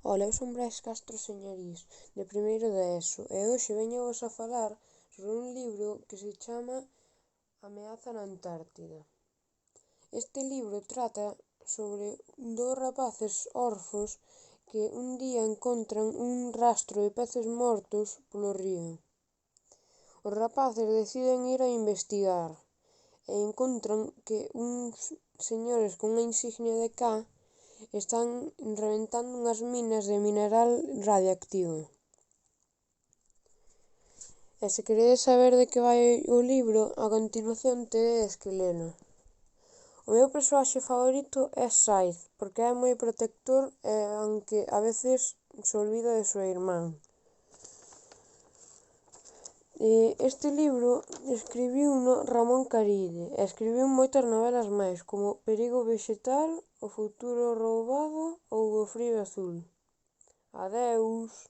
Ola, eu son Brais Castro Señarís, de primeiro de ESO, e hoxe veñovos a falar sobre un libro que se chama Ameaza na Antártida. Este libro trata sobre dous rapaces orfos que un día encontran un rastro de peces mortos polo río. Os rapaces deciden ir a investigar e encontran que uns señores con unha insignia de K están reventando unhas minas de mineral radioactivo. E se queredes saber de que vai o libro, a continuación tedes que lelo. O meu persoaxe favorito é Scythe, porque é moi protector e aunque a veces se olvida de súa irmán. Este libro escribiuno Ramón Caride e escribiu moitas novelas máis, como Perigo Vexetal, O futuro roubado ou O frío azul. Adeus.